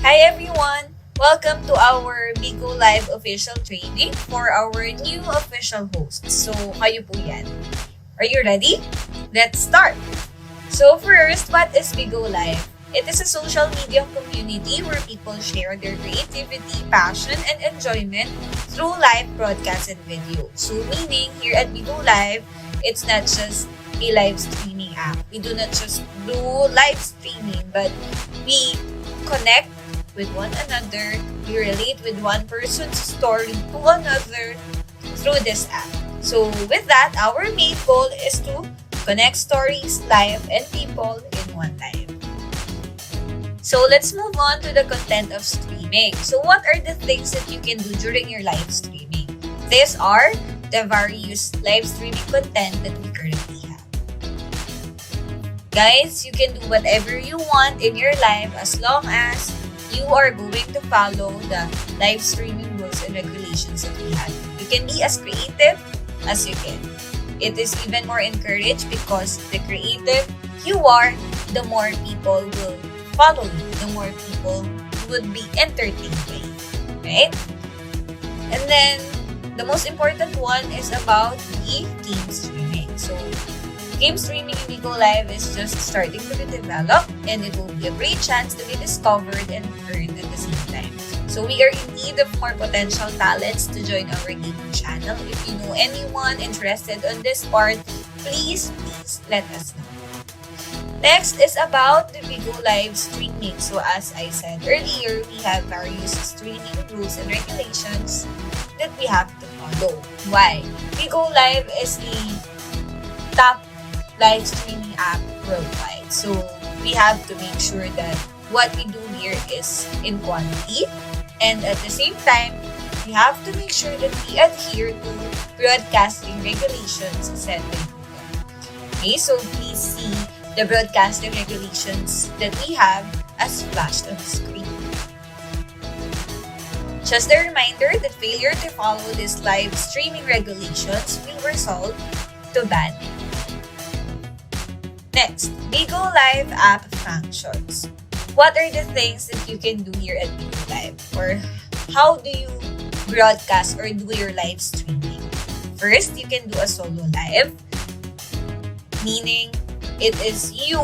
Hi everyone! Welcome to our Bigo Live official training for our new official hosts. So, kayo po yan. Are you ready? Let's start! So first, what is Bigo Live? It is a social media community where people share their creativity, passion, and enjoyment through live broadcasts and video. So meaning, here at Bigo Live, it's not just a live streaming app. We do not just do live streaming, but we connect with one another, we relate with one person's story to another through this app. So with that, our main goal is to connect stories, life, and people in one life. So let's move on to the content of streaming. So what are the things that you can do during your live streaming? These are the various live streaming content that we currently have. Guys, you can do whatever you want in your live as long as you are going to follow the live streaming rules and regulations that we have. You can be as creative as you can. It is even more encouraged because the creative you are, the more people will follow you, the more people would be entertained by you, right? And then, the most important one is about the game streaming. So, game streaming in Bigo Live is just starting to be developed and it will be a great chance to be discovered and earned at the same time. So we are in need of more potential talents to join our gaming channel. If you know anyone interested on this part, please let us know. Next is about the Bigo Live streaming. So as I said earlier, we have various streaming rules and regulations that we have to follow. Why? Bigo Live is the top live streaming app worldwide. So we have to make sure that what we do here is in quality, and at the same time, we have to make sure that we adhere to broadcasting regulations set by Google. Okay, so please see the broadcasting regulations that we have as flashed on the screen. Just a reminder that failure to follow these live streaming regulations will result to ban. Next, Bigo Live app functions. What are the things that you can do here at Bigo Live? Or how do you broadcast or do your live streaming? First, you can do a solo live, meaning it is you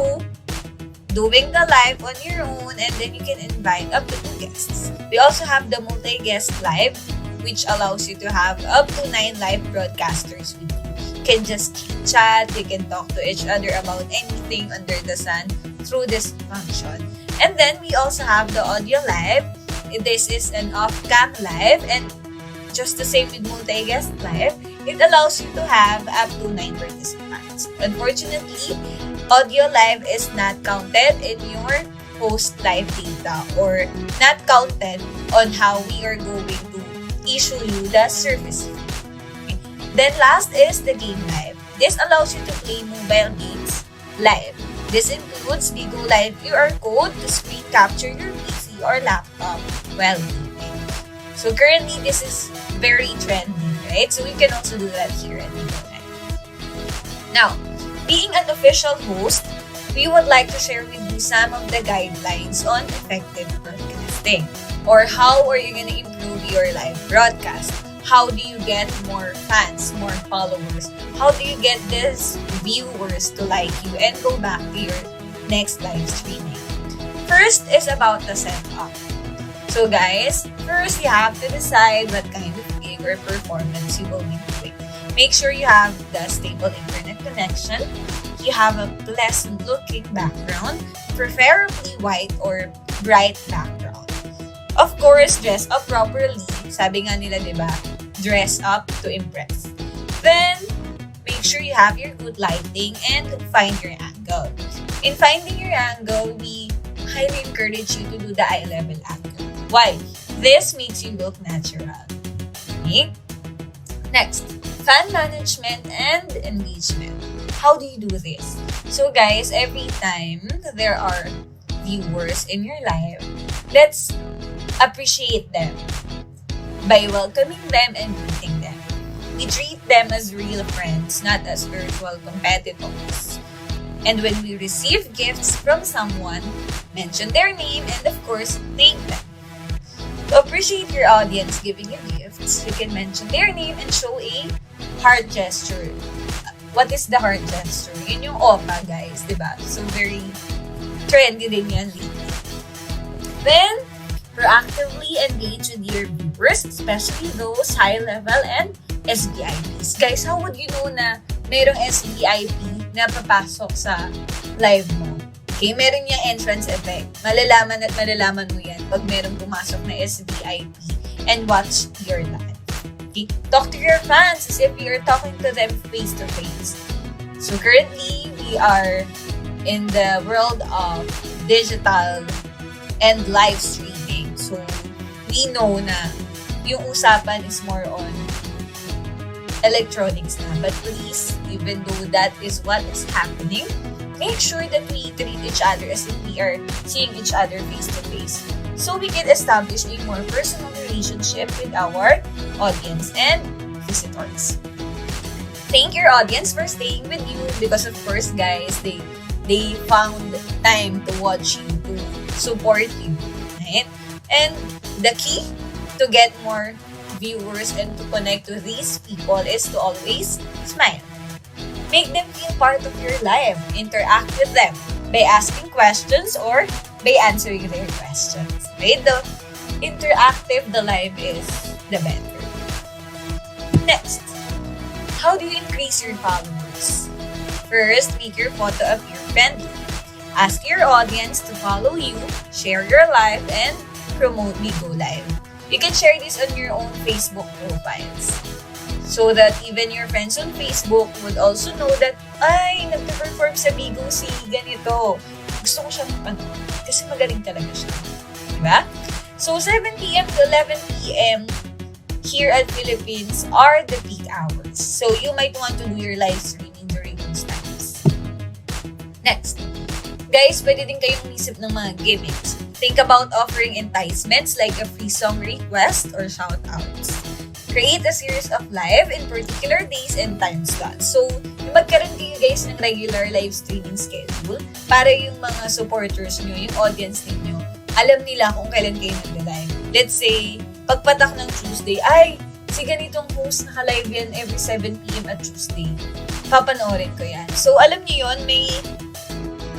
doing the live on your own and then you can invite up to 2 guests. We also have the multi-guest live, which allows you to have up to 9 live broadcasters with you. You can just chat, you can talk to each other about anything under the sun through this function. And then we also have the audio live. This is an off-cam live, and just the same with multi-guest live, it allows you to have up to 9 participants. Unfortunately, audio live is not counted in your host live data or not counted on how we are going to issue you the service fee. Then last is the game live. This allows you to play mobile games live. This includes Bigo Live QR code to screen capture your PC or laptop while gaming. So currently, this is very trendy, right? So we can also do that here at Bigo Live. Now, being an official host, we would like to share with you some of the guidelines on effective broadcasting. Or how are you going to improve your live broadcast? How do you get more fans, more followers? How do you get these viewers to like you and go back to your next live streaming? First is about the setup. So guys, first you have to decide what kind of gig or performance you will be doing. Make sure you have the stable internet connection. You have a pleasant looking background, preferably white or bright background. Of course, dress up properly. Sabi nga nila, diba? Dress up to impress. Then, make sure you have your good lighting and find your angle. In finding your angle, we highly encourage you to do the eye level angle. Why? This makes you look natural. Okay? Next, fan management and engagement. How do you do this? So guys, every time there are viewers in your live, let's appreciate them by welcoming them and greeting them. We treat them as real friends, not as virtual competitors. And when we receive gifts from someone, mention their name and of course, thank them. To appreciate your audience giving you gifts, you can mention their name and show a heart gesture. What is the heart gesture? Yun yung OPA, guys, diba? So, very trendy din yan lately. Then, proactively engage with your viewers, especially those high-level and SVIPs. Guys, how would you know na mayroong SVIP na papasok sa live mo? Okay, meron yung entrance effect. Malalaman at malalaman mo yan pag merong pumasok na SVIP and watch your live. Okay? Talk to your fans as if you're talking to them face-to-face. So currently, we are in the world of digital and live streaming. So, we know na yung usapan is more on electronics na. But please, even though that is what is happening, make sure that we treat each other as if we are seeing each other face-to-face. So we can establish a more personal relationship with our audience and visitors. Thank your audience for staying with you because of course, guys, they found time to watch you, to support you, right? And the key to get more viewers and to connect with these people is to always smile. Make them feel part of your life. Interact with them by asking questions or by answering their questions. Right? The interactive the live is, the better. Next, how do you increase your followers? First, make your photo appear friendly. Ask your audience to follow you, share your live, and promote Bigo Live. You can share this on your own Facebook profiles so that even your friends on Facebook would also know that, ay, nagpe-perform sa Bigo si ganito. Gusto ko siyang mapanood kasi magaling talaga siya. Diba? So, 7 p.m. to 11 p.m. here at Philippines are the peak hours. So, you might want to do your live streaming during those times. Next. Guys, pwede din kayong umisip ng mga gimmicks. Think about offering enticements like a free song request or shoutouts. Create a series of live in particular days and time slots. So, magkaroon kayo guys ng regular live streaming schedule para yung mga supporters nyo, yung audience ninyo, alam nila kung kailan kayo nag-live. Let's say, pagpatak ng Tuesday, ay, si ganitong host naka-live yan every 7 p.m. at Tuesday. Papanoorin ko yan. So, alam niyo yun,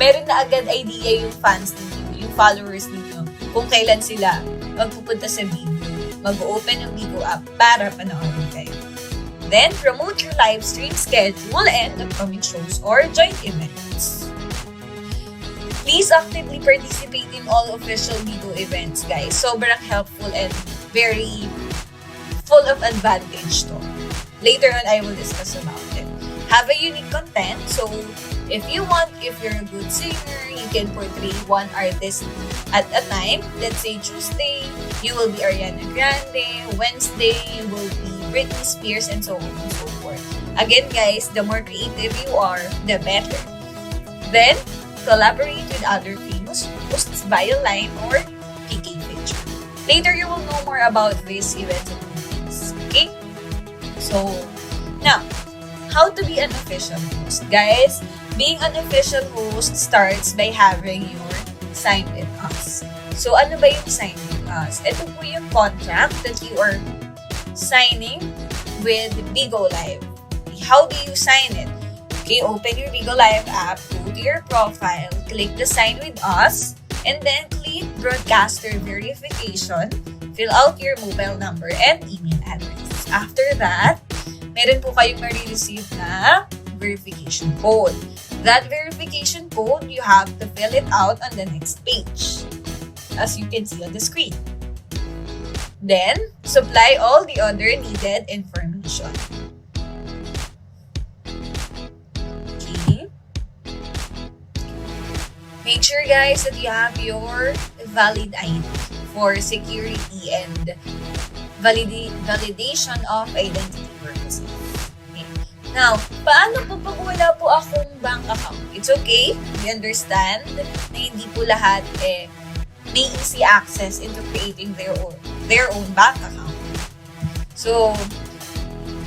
meron na agad idea yung fans ninyo, yung followers ninyo, kung kailan sila magpupunta sa Bigo, mag-open yung Bigo app para panoorin kayo. Then, promote your live stream schedule and upcoming shows or joint events. Please actively participate in all official Bigo events, guys. Sobrang helpful and very full of advantage to. Later on, I will discuss about it. Have a unique content. So, if you're a good singer, you can portray one artist at a time. Let's say Tuesday, you will be Ariana Grande. Wednesday, you will be Britney Spears, and so on and so forth. Again, guys, the more creative you are, the better. Then, collaborate with other famous hosts via line or PK picture. Later, you will know more about these events and things. Okay? So, now, how to be an official host? Guys, being an official host starts by having your sign with us. So, ano ba yung sign with us? Ito po yung contract that you are signing with Bigo Live. How do you sign it? Okay, open your Bigo Live app, go to your profile, click the sign with us, and then click broadcaster verification, fill out your mobile number and email address. After that, meron po kayong marireceive na verification code. That verification code, you have to fill it out on the next page, as you can see on the screen. Then, supply all the other needed information. Okay. Make sure, guys, that you have your valid ID for security and validation of identity purposes. Okay. Now, paano po pag wala po akong bank account? It's okay. We understand na hindi po lahat may easy access into creating their own bank account. So,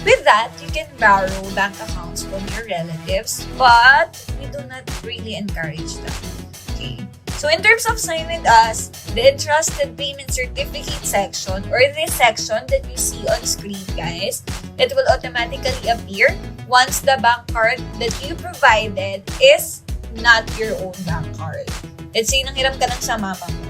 With that, you can borrow bank accounts from your relatives, but we do not really encourage that. Okay. So in terms of Sign With Us, the entrusted payment certificate section or this section that you see on screen, guys, it will automatically appear once the bank card that you provided is not your own bank card. Let's say nanghiram ka lang sa mama mo.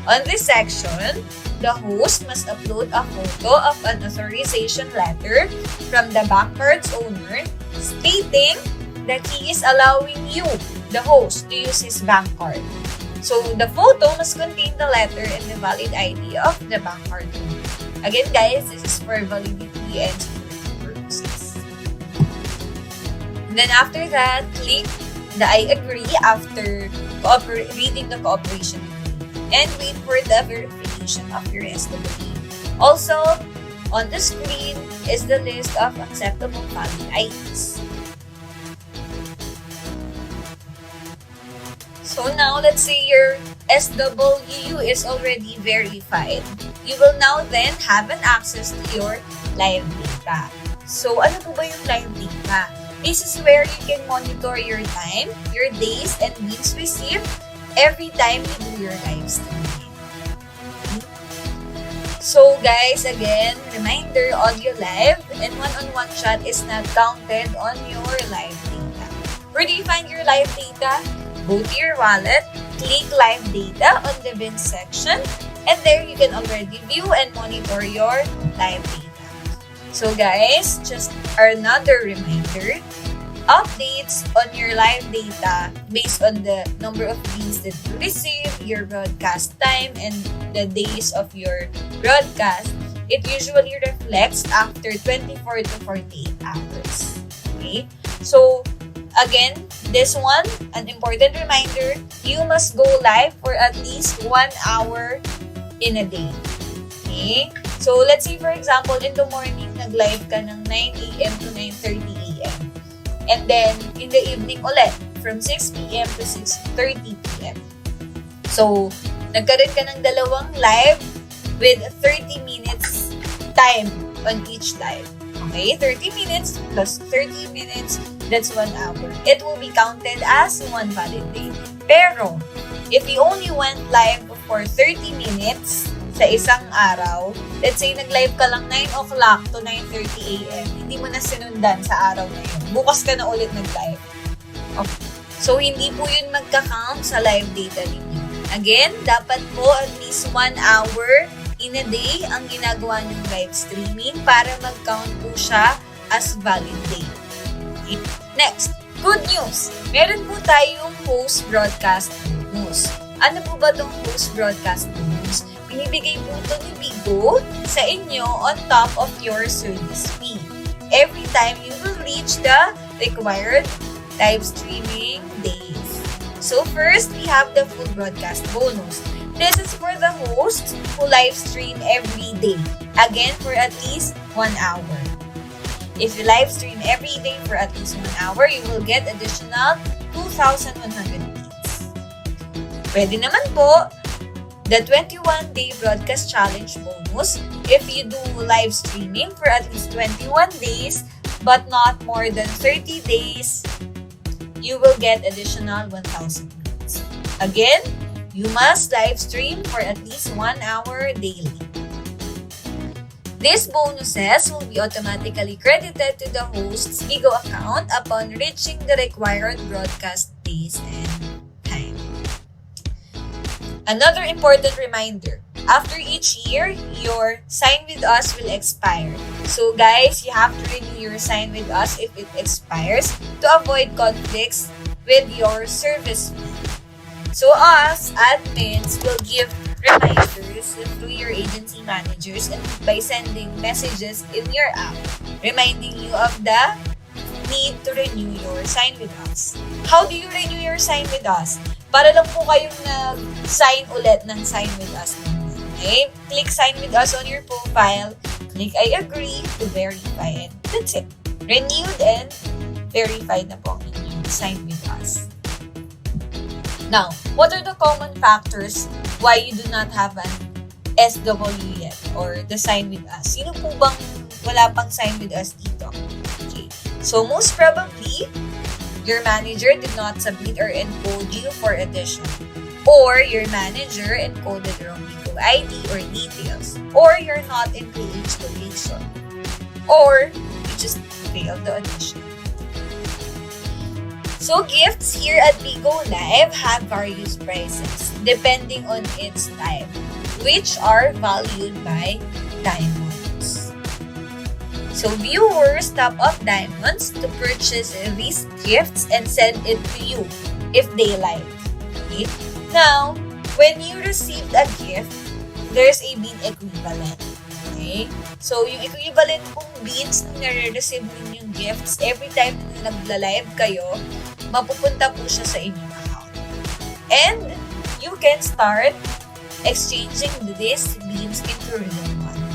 On this section, the host must upload a photo of an authorization letter from the bank card's owner stating that he is allowing you, the host, to use his bank card. So, the photo must contain the letter and the valid ID of the bank card owner. Again, guys, this is for validity and security purposes. And then after that, click the I agree after reading the cooperation and wait for the verification of your SWA. Also, on the screen is the list of acceptable valid IDs. So now, let's say your SWU is already verified. You will now then have an access to your live data. So, ano po ba yung live data? This is where you can monitor your time, your days, and weeks received every time you do your live streaming. So guys, again, reminder, audio live and one-on-one chat is not counted on your live data. Where do you find your live data? Go to your wallet, click live data on the bin section, and there you can already view and monitor your live data. So guys, just another reminder, updates on your live data based on the number of views that you receive, your broadcast time, and the days of your broadcast, it usually reflects after 24 to 48 hours. Okay? So, again, this one, an important reminder, you must go live for at least 1 hour in a day. Okay? So, let's say for example, in the morning, nag-live ka ng 9 a.m. to 9:30 a.m. And then, in the evening ulit, from 6 p.m. to 6:30 p.m. So, nagkaroon ka ng dalawang live with 30 minutes time on each live. Okay? 30 minutes plus 30 minutes, that's 1 hour. It will be counted as one valid day. Pero, if you only went live for 30 minutes sa isang araw, let's say nag-live ka lang 9 o'clock to 9:30 a.m., hindi mo na sinundan sa araw na yun. Bukas ka na ulit nag-live. Okay. So, hindi po yun magka-count sa live data ninyo. Again, dapat po at least 1 hour in a day ang ginagawa ng live streaming para mag-count po siya as valid day. Okay. Next, good news! Meron po tayong post-broadcast bonus. Ano po ba itong post-broadcast bonus? Binibigay po ito ni Bigo sa inyo on top of your service fee. Every time you will reach the required live streaming days. So first, we have the full broadcast bonus. This is for the hosts who live stream every day. Again, for at least 1 hour. If you live stream every day for at least 1 hour, you will get additional 2,100 beats. Pwede naman po the 21-day broadcast challenge bonus. If you do live streaming for at least 21 days but not more than 30 days, you will get additional 1,000 beats. Again, you must live stream for at least 1 hour daily. These bonuses will be automatically credited to the host's Bigo account upon reaching the required broadcast days and time. Another important reminder, after each year, your Sign With Us will expire. So guys, you have to renew your Sign With Us if it expires to avoid conflicts with your service fee. So us, admins, will give reminders through your agency managers and by sending messages in your app, reminding you of the need to renew your Sign With Us. How do you renew your Sign With Us? Para lang po kayong nag-sign ulit ng Sign With Us. Okay? Click Sign With Us on your profile, click I agree to verify, and that's it. Renewed and verified na po ang inyong Sign With Us. Now, what are the common factors why you do not have an SW yet or the Sign With Us? Sino po bang wala pang sign with us dito. Okay. So, most probably, your manager did not submit or encode you for addition. Or your manager encoded wrong Bigo ID or details. Or you're not in PH location. Or you just failed the addition. So, gifts here at Bigo Live have various prices depending on its type, which are valued by diamonds. So, viewers top up diamonds to purchase these gifts and send it to you if they like. Okay? Now, when you received a gift, there's a bean equivalent. Okay? So, yung equivalent kong beans nung nare-receive ninyong gifts, every time na nagla-live kayo, mapupunta po siya sa inyong account. And you can start exchanging these beans into real money.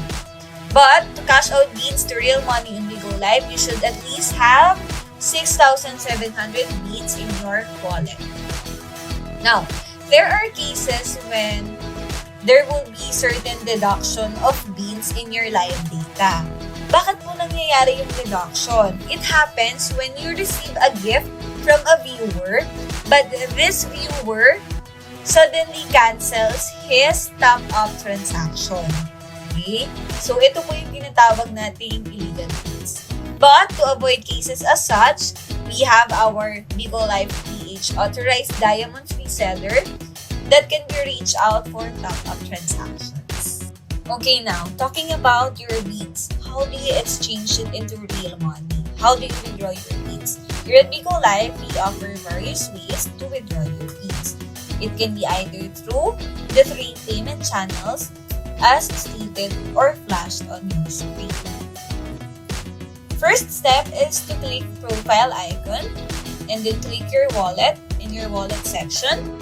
But to cash out beans to real money in Bigo Live, you should at least have 6,700 beans in your wallet. Now, there are cases when there will be certain deduction of beans in your live data. Bakit po nangyayari yung deduction? It happens when you receive a gift from a viewer, but this viewer suddenly cancels his top-up transaction. Okay? So, ito po yung tinatawag nating illegal fees. But, to avoid cases as such, we have our Bigo Live PH authorized diamonds reseller that can be reached out for top-up transactions. Okay, now, talking about your beans, how do you exchange it into real money? How do you withdraw your beans? Here at Bigo Live, we offer various ways to withdraw your beans. It can be either through the 3 payment channels as stated or flashed on your screen. First step is to click profile icon and then click your wallet in your wallet section.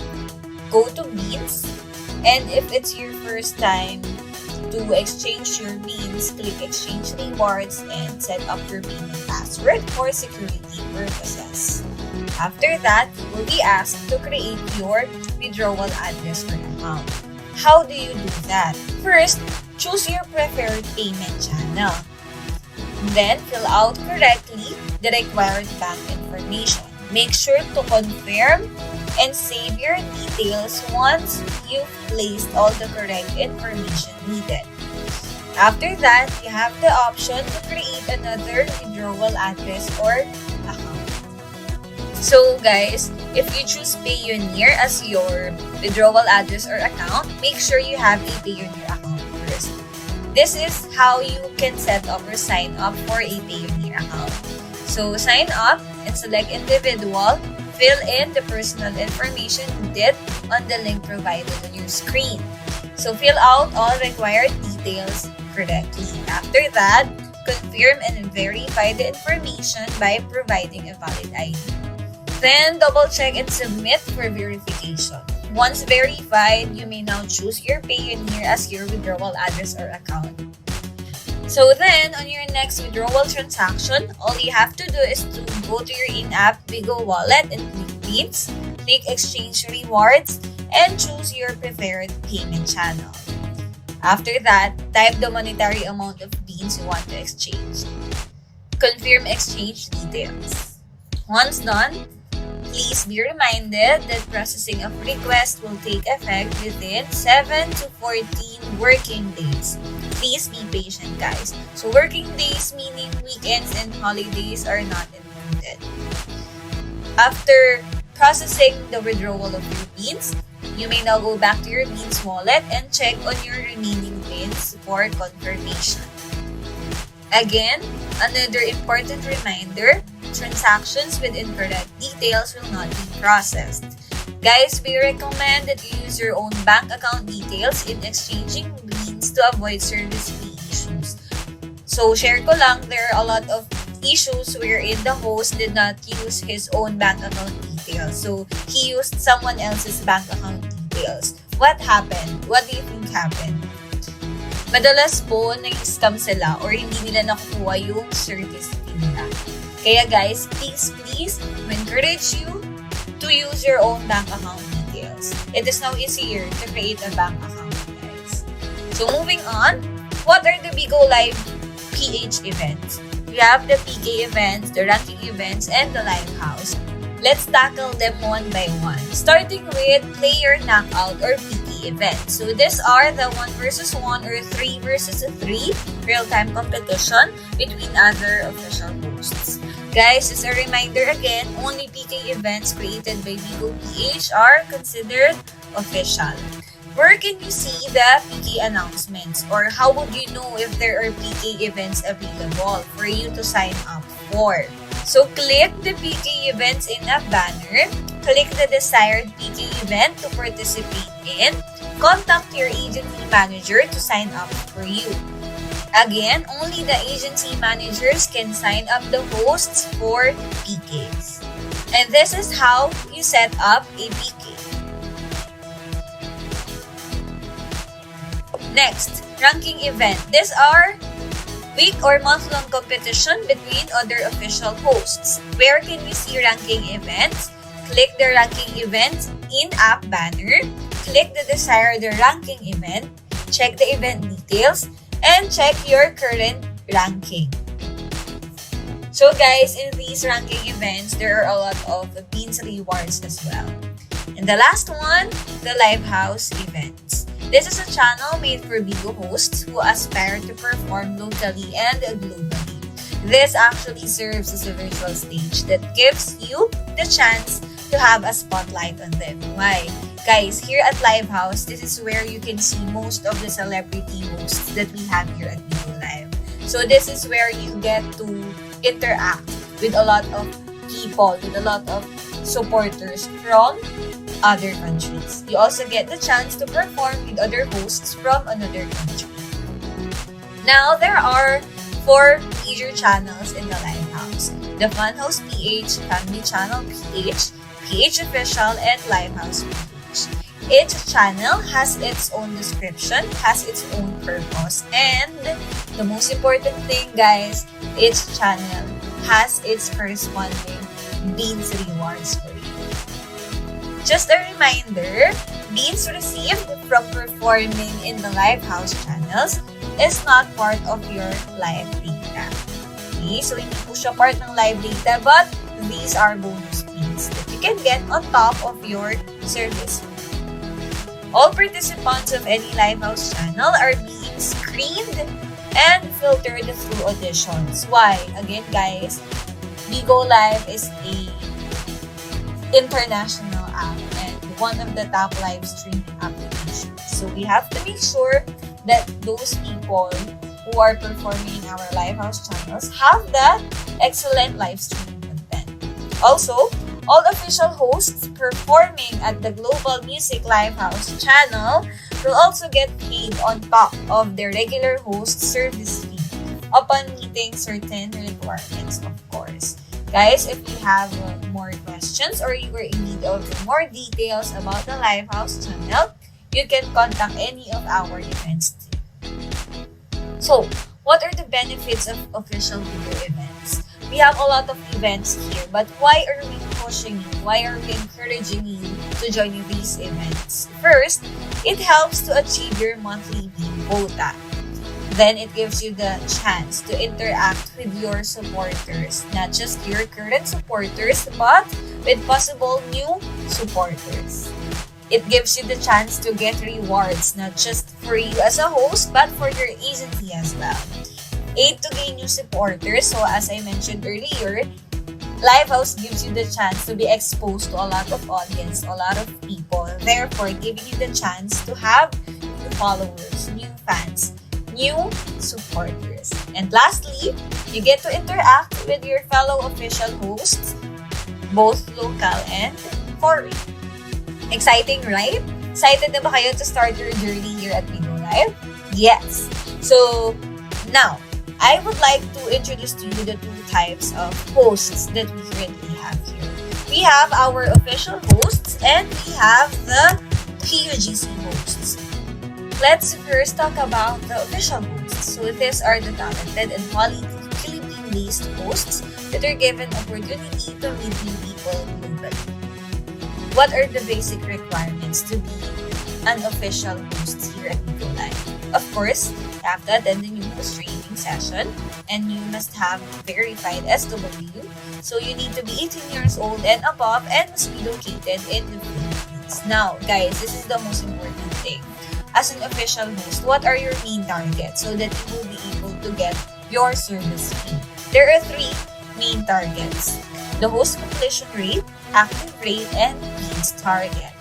Go to beans, and if it's your first time to exchange your beans, click exchange rewards and set up your payment password for security purposes. After that, you will be asked to create your withdrawal address or account. How do you do that? First, choose your preferred payment channel. Then, fill out correctly the required bank information. Make sure to confirm and save your details once you've placed all the correct information needed. After that, you have the option to create another withdrawal address or account. So guys, if you choose Payoneer as your withdrawal address or account, make sure you have a Payoneer account first. This is how you can set up or sign up for a Payoneer account. So sign up and select individual. Fill in the personal information needed on the link provided on your screen. So fill out all required details correctly. After that, confirm and verify the information by providing a valid ID. Then double check and submit for verification. Once verified, you may now choose your Payoneer as your withdrawal address or account. So then, on your next withdrawal transaction, all you have to do is to go to your in-app Bigo wallet and click Beans, click Exchange Rewards, and choose your preferred payment channel. After that, type the monetary amount of beans you want to exchange. Confirm exchange details. Once done, please be reminded that processing of request will take effect within 7 to 14 working days. Please be patient, guys. So working days meaning weekends and holidays are not included. After processing the withdrawal of your beans, you may now go back to your beans wallet and check on your remaining beans for confirmation. Again, another important reminder, transactions with incorrect details will not be processed. Guys, we recommend that you use your own bank account details in exchanging beans to avoid service fee issues. So, share ko lang, there are a lot of issues wherein the host did not use his own bank account details. So, he used someone else's bank account details. What happened? What do you think happened? Madalas po, nag-scam sila or hindi nila nakukuha yung service fee nila. Kaya guys, please, we encourage you to use your own bank account details. It is now easier to create a bank account, guys. So moving on, what are the Bigo Live PH events. We have the PK events, the ranking events, and the live house. Let's tackle them one by one, starting with player knockout or PK events. So these are the 1 versus 1 or 3 versus 3 real-time competition between other official hosts. Guys, as a reminder again, only PK events created by Bigo PH are considered official. Where can you see the PK announcements, or how would you know if there are PK events available for you to sign up for? So click the PK events in a banner, click the desired PK event to participate in, contact your agency manager to sign up for you. Again, only the agency managers can sign up the hosts for PKs. And this is how you set up a PK. Next, ranking event. These are week or month-long competition between other official hosts. Where can we see ranking events? Click the ranking event in-app banner, click the desired ranking event, check the event details, and check your current ranking. So guys, in these ranking events, there are a lot of beans rewards as well. And the last one, the live house events. This is a channel made for Bigo hosts who aspire to perform locally and globally. This actually serves as a virtual stage that gives you the chance to have a spotlight on them. Why? Guys, here at Live House, this is where you can see most of the celebrity hosts that we have here at Bigo Live. So this is where you get to interact with a lot of people, with a lot of supporters from other countries. You also get the chance to perform with other hosts from another country. Now, there are 4 major channels in the Live House. The Fun House PH, Family Channel PH, PH Official, and Live House PH. Each channel has its own description, has its own purpose, and the most important thing, guys, each channel has its corresponding beans rewards for you. Just a reminder, beans received from performing in the Live House channels is not part of your live data. Okay, so hindi po siya part ng live data, but these are bonus beans that you can get on top of your service. All participants of any Live House channel are being screened and filtered through auditions. Why? Again, guys, Bigo Live is a international app and one of the top live streaming applications. So we have to make sure that those people who are performing in our Live House channels have that excellent live streaming content. Also, all official hosts performing at the Global Music Live House channel will also get paid on top of their regular host service fee upon meeting certain requirements, of course. Guys, if you have more questions or you are in need of more details about the Live House channel, you can contact any of our events team. So, what are the benefits of official Bigo events? We have a lot of events here, but why are we pushing you? Why are we encouraging you to join these events? First, it helps to achieve your monthly bean quota. Then it gives you the chance to interact with your supporters, not just your current supporters, but with possible new supporters. It gives you the chance to get rewards, not just for you as a host, but for your agency as well. Aid to gain new supporters. So as I mentioned earlier, Live House gives you the chance to be exposed to a lot of audience, a lot of people, therefore giving you the chance to have new followers, new fans, new supporters. And lastly, you get to interact with your fellow official hosts, both local and foreign. Exciting, right? Excited na ba kayo to start your journey here at Bigo Live? Yes! So, now, I would like to introduce to you the 2 types of hosts that we currently have here. We have our official hosts and we have the PUGC hosts. Let's first talk about the official hosts. So these are the talented and quality Philippine-based hosts that are given opportunity to meet new people globally. What are the basic requirements to be an official host here at Bigo Live? Of course, you have to attend the new host trainings session, and you must have verified SW. So you need to be 18 years old and above and must be located in the Philippines. Now, guys, this is the most important thing. As an official host, what are your main targets so that you will be able to get your service fee? There are 3 main targets: the host completion rate, active rate, and leads target.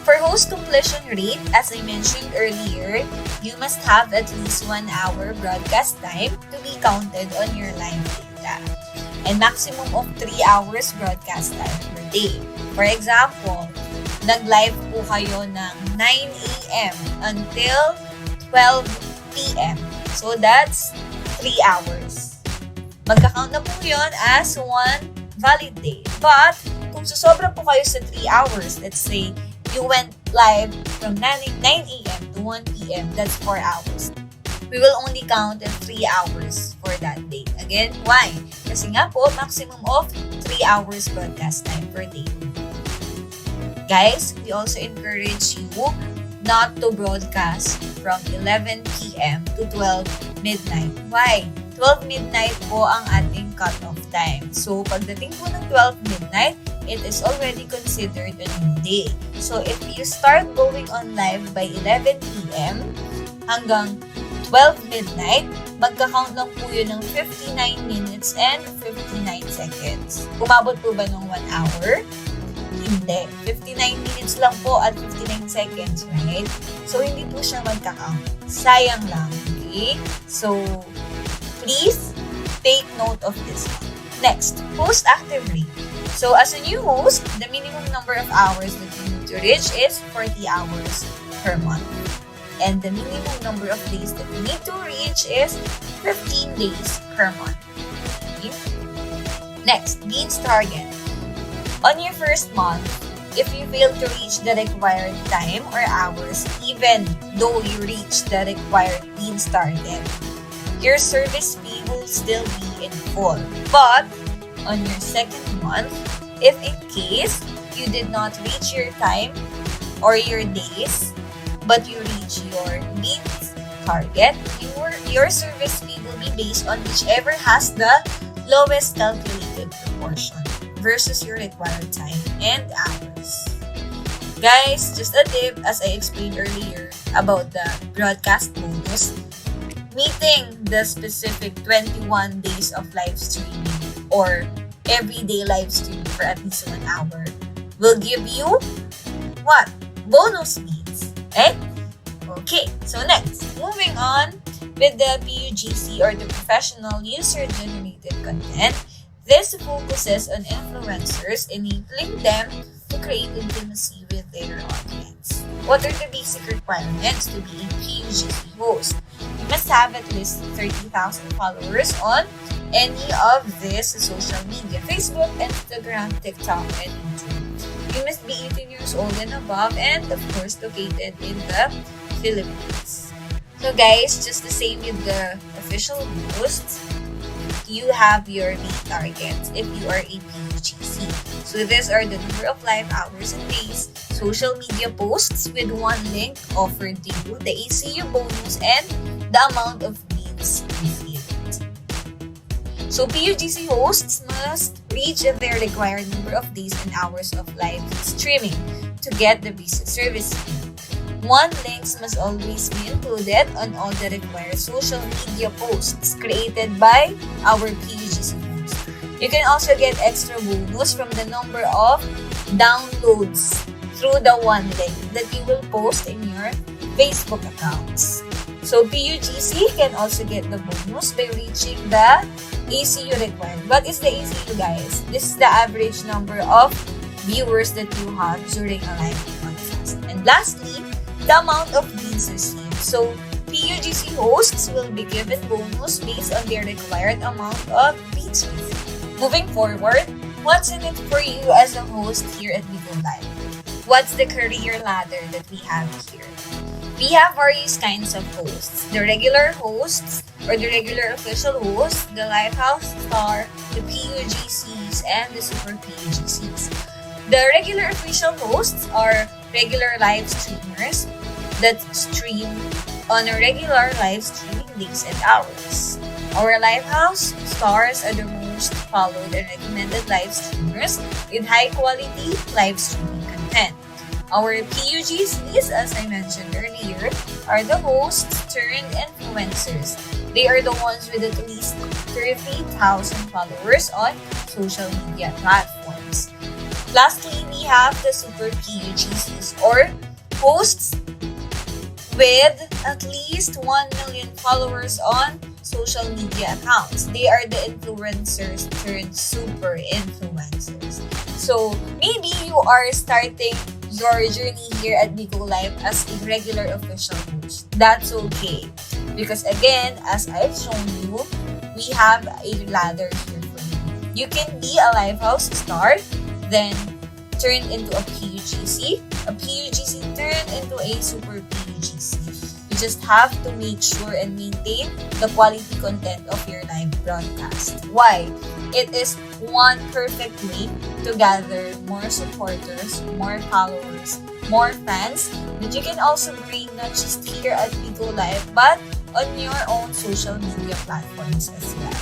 For host completion rate, as I mentioned earlier, you must have at least 1 hour broadcast time to be counted on your live data, and maximum of 3 hours broadcast time per day. For example, nag-live po kayo ng 9 a.m. until 12 p.m. So that's 3 hours. Magka-count na po yun as 1 valid day. But, kung susobra po kayo sa 3 hours, let's say, you went live from 9 a.m. to 1 p.m., that's 4 hours. We will only count 3 hours for that day. Again, why? Kasi nga po, maximum of 3 hours broadcast time per day. Guys, we also encourage you not to broadcast from 11 p.m. to 12 midnight. Why? 12 midnight po ang ating cut-off time. So, pagdating po ng 12 midnight, it is already considered a new day. So, if you start going on live by 11 p.m. hanggang 12 midnight, magka-count lang po yun ng 59 minutes and 59 seconds. Umabot po ba ng 1 hour? Hindi. 59 minutes lang po at 59 seconds, right? So, hindi po siya magka-count. Sayang lang, okay? So, please take note of this one. Next, host active rate. So, as a new host, the minimum number of hours that you need to reach is 40 hours per month. And the minimum number of days that you need to reach is 15 days per month. Okay? Next, gains target. On your first month, if you fail to reach the required time or hours, even though you reach the required gains target, your service fee will still be in full. But, on your second month, if in case you did not reach your time or your days, but you reach your gains target, your service fee will be based on whichever has the lowest calculated proportion versus your required time and hours. Guys, just a tip, as I explained earlier about the broadcast bonus, meeting the specific 21 days of live streaming or everyday live streaming for at least 1 hour will give you what? Bonus leads. Right? Okay, so next, moving on with the PUGC or the professional user-generated content. This focuses on influencers, enabling them to create intimacy with their audience. What are the basic requirements to be a PUGC host? You must have at least 30,000 followers on any of this social media: Facebook, Instagram, TikTok, and YouTube. You must be 18 years old and above, and of course located in the Philippines. So guys, just the same with the official hosts, you have your main targets if you are a PUGC. So these are the number of live hours and days, social media posts with 1 link offered to you, the ACU bonus, and the amount of leads received. So PUGC hosts must reach their required number of days and hours of live streaming to get the basic service fee. 1 links must always be included on all the required social media posts created by our PUGC hosts. You can also get extra bonus from the number of downloads through the 1 link that you will post in your Facebook accounts. So PUGC can also get the bonus by reaching the ACU required. What is the ACU, guys? This is the average number of viewers that you have during a live podcast. And lastly, the amount of leads received. So PUGC hosts will be given bonus based on their required amount of leads received. Moving forward, what's in it for you as a host here at Bigo Live? What's the career ladder that we have here? We have various kinds of hosts: the regular hosts or the regular official hosts, the Lighthouse Star, the PUGCs, and the Super PUGCs. The regular official hosts are regular live streamers that stream on a regular live streaming days and hours. Our Livehouse stars are the most followed and recommended live streamers with high-quality live streaming content. Our PUGCs, as I mentioned earlier, are the hosts turned influencers. They are the ones with at least 30,000 followers on social media platforms. Lastly, we have the Super PUGCs, or hosts with at least 1 million followers on social media accounts. They are the influencers turned super influencers. So maybe you are starting your journey here at Bigo Live as a regular official host. That's okay. Because again, as I've shown you, we have a ladder here for you. You can be a Livehouse star, then turn into a PUGC turned into a super PUGC. You just have to make sure and maintain the quality content of your live broadcast. Why? It is one perfect way to gather more supporters, more followers, more fans that you can also bring not just here at Bigo Live but on your own social media platforms as well.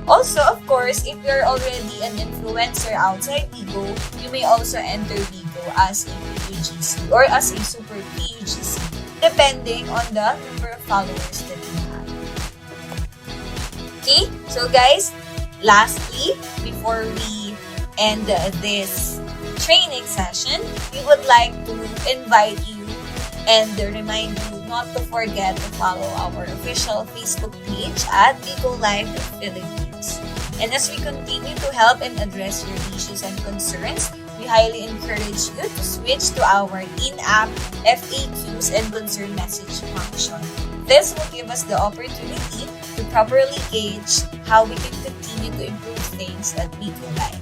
Also, of course, if you're already an influencer outside Bigo, you may also enter Bigo as a PUGC or as a super PUGC depending on the number of followers that you have. Okay, so guys, lastly, before we end this training session, we would like to invite you and remind you not to forget to follow our official Facebook page at Bigo Live Philippines. And as we continue to help and address your issues and concerns, we highly encourage you to switch to our in-app FAQs and concern message function. This will give us the opportunity to properly gauge how we can continue to improve things at Bigo Live.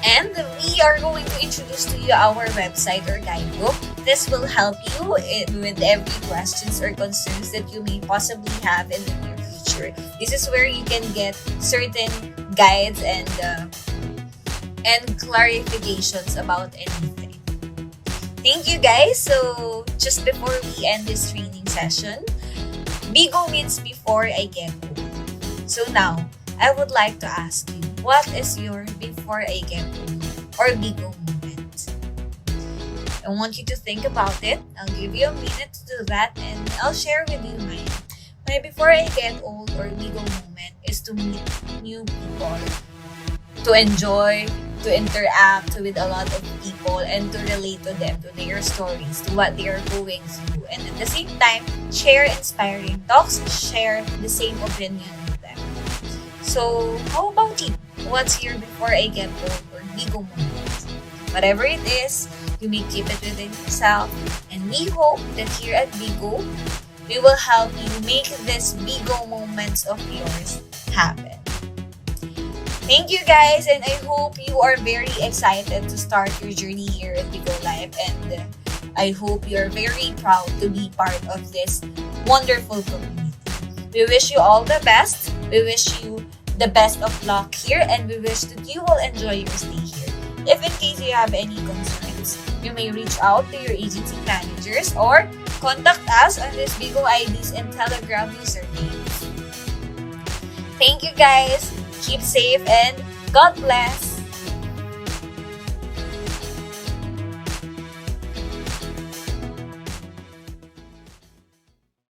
And we are going to introduce to you our website or guidebook. This will help you with every questions or concerns that you may possibly have in the near future. This is where you can get certain guides and clarifications about anything. Thank you guys. So just before we end this training session, Bigo means before I get home. So now, I would like to ask you, what is your before I get home or Bigo moment? I want you to think about it. I'll give you a minute to do that and I'll share with you mine. My before I get old or Bigo moment is to meet new people, to enjoy, to interact with a lot of people and to relate to them, to their stories, to what they are going through. And at the same time, share inspiring talks, share the same opinion with them. So, how about you? What's your before I get old or Bigo moment? Whatever it is, you may keep it within yourself. And we hope that here at Bigo, we will help you make this Bigo moments of yours happen. Thank you guys, and I hope you are very excited to start your journey here at Bigo Live, and I hope you're very proud to be part of this wonderful community. We wish you all the best. We wish you the best of luck here, and we wish that you will enjoy your stay here. If in case you have any concerns, you may reach out to your agency managers or contact us on this Bigo IDs and Telegram usernames. Thank you guys. Keep safe and God bless.